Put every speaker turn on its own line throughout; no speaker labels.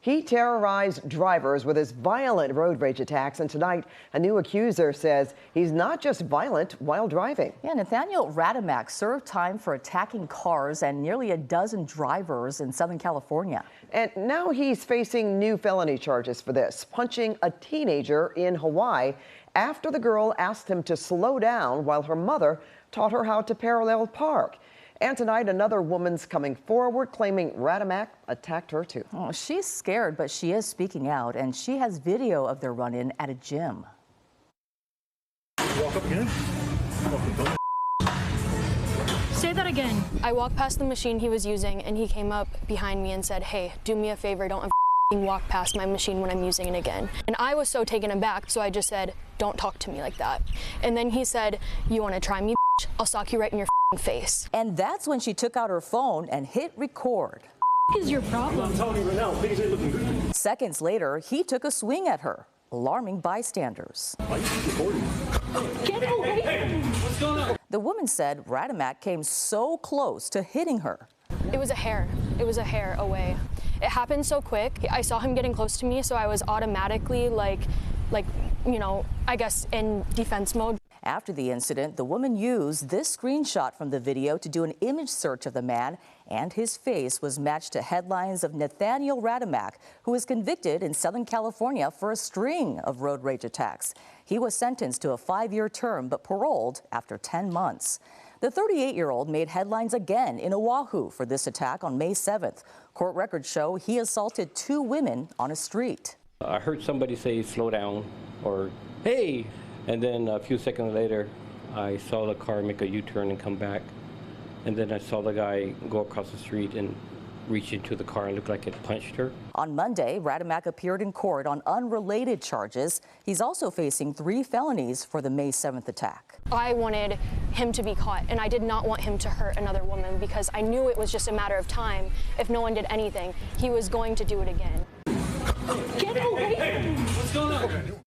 He terrorized drivers with his violent road rage attacks, and tonight a new accuser says he's not just violent while driving.
Yeah, Nathaniel Radimak served time for attacking cars and nearly a dozen drivers in Southern California.
And now he's facing new felony charges for this, punching a teenager in Hawaii after the girl asked him to slow down while her mother taught her how to parallel park. And tonight, another woman's coming forward claiming Radimak attacked her too.
Oh, she's scared, but she is speaking out, and she has video of their run-in at a gym.
Walk up again.
Say that again. I walked past the machine he was using, and he came up behind me and said, "Hey, do me a favor, don't walk past my machine when I'm using it again." And I was so taken aback, so I just said, "Don't talk to me like that." And then he said, "You want to try me? I'll sock you right in your face."
And that's when she took out her phone and hit record.
What is your problem?
I'm telling you right now, things ain't looking good.
Seconds later, he took a swing at her, alarming bystanders.
Why are you recording?
Get away!
Hey, what's going on?
The woman said Radimak came so close to hitting her.
It was a hair. It was a hair away. It happened so quick. I saw him getting close to me, so I was automatically I guess in defense mode.
After the incident, the woman used this screenshot from the video to do an image search of the man, and his face was matched to headlines of Nathaniel Radimak, who was convicted in Southern California for a string of road rage attacks. He was sentenced to a 5-year term but paroled after 10 months. The 38-year-old made headlines again in Oahu for this attack on May 7th. Court records show he assaulted 2 women on a street.
I heard somebody say slow down or hey, and then a few seconds later I saw the car make a U-turn and come back, and then I saw the guy go across the street and reach into the car and looked like it punched her.
On Monday, Radimak appeared in court on unrelated charges. He's also facing 3 felonies for the May 7th attack.
I wanted him to be caught, and I did not want him to hurt another woman because I knew it was just a matter of time. If no one did anything, he was going to do it again. Get away!
Hey, what's going on?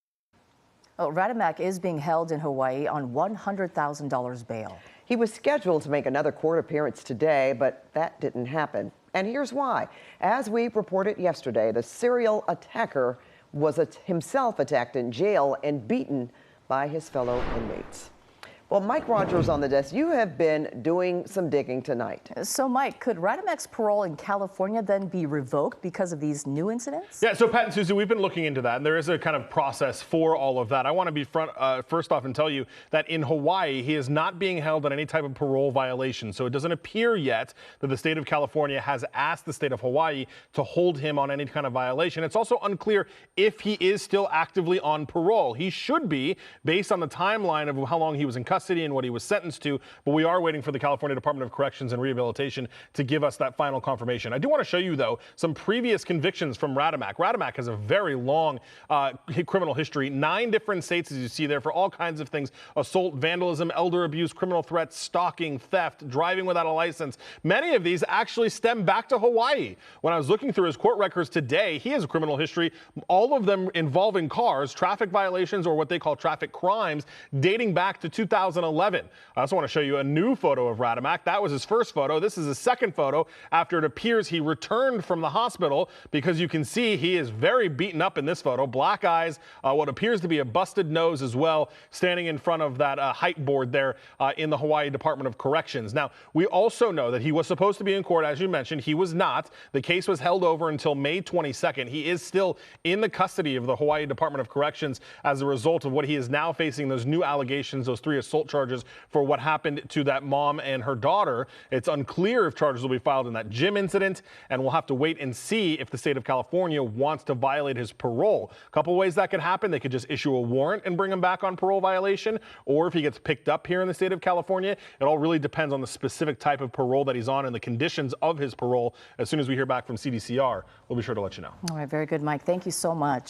Well, Radimak is being held in Hawaii on $100,000 bail.
He was scheduled to make another court appearance today, but that didn't happen. And here's why. As we reported yesterday, the serial attacker was himself attacked in jail and beaten by his fellow inmates. Well, Mike Rogers on the desk, you have been doing some digging tonight.
So, Mike, could Radimak's parole in California then be revoked because of these new incidents?
Yeah, so Pat and Susie, we've been looking into that, and there is a kind of process for all of that. I want to be first off and tell you that in Hawaii, he is not being held on any type of parole violation. So it doesn't appear yet that the state of California has asked the state of Hawaii to hold him on any kind of violation. It's also unclear if he is still actively on parole. He should be, based on the timeline of how long he was in custody and what he was sentenced to, but we are waiting for the California Department of Corrections and Rehabilitation to give us that final confirmation. I do want to show you, though, some previous convictions from Radimak. Radimak has a very long criminal history, 9 different states, as you see there, for all kinds of things: assault, vandalism, elder abuse, criminal threats, stalking, theft, driving without a license. Many of these actually stem back to Hawaii. When I was looking through his court records today, he has a criminal history, all of them involving cars, traffic violations, or what they call traffic crimes, dating back to 2011. I also want to show you a new photo of Radimak. That was his first photo. This is his second photo after it appears he returned from the hospital, because you can see he is very beaten up in this photo. Black eyes, what appears to be a busted nose as well, standing in front of that height board there in the Hawaii Department of Corrections. Now, we also know that he was supposed to be in court, as you mentioned. He was not. The case was held over until May 22nd. He is still in the custody of the Hawaii Department of Corrections as a result of what he is now facing, those new allegations, those 3 assault charges for what happened to that mom and her daughter. It's unclear if charges will be filed in that gym incident, and we'll have to wait and see if the state of California wants to violate his parole. A couple ways that could happen. They could just issue a warrant and bring him back on parole violation, or if he gets picked up here in the state of California, it all really depends on the specific type of parole that he's on and the conditions of his parole. As soon as we hear back from CDCR, we'll be sure to let you know.
All right, very good, Mike. Thank you so much.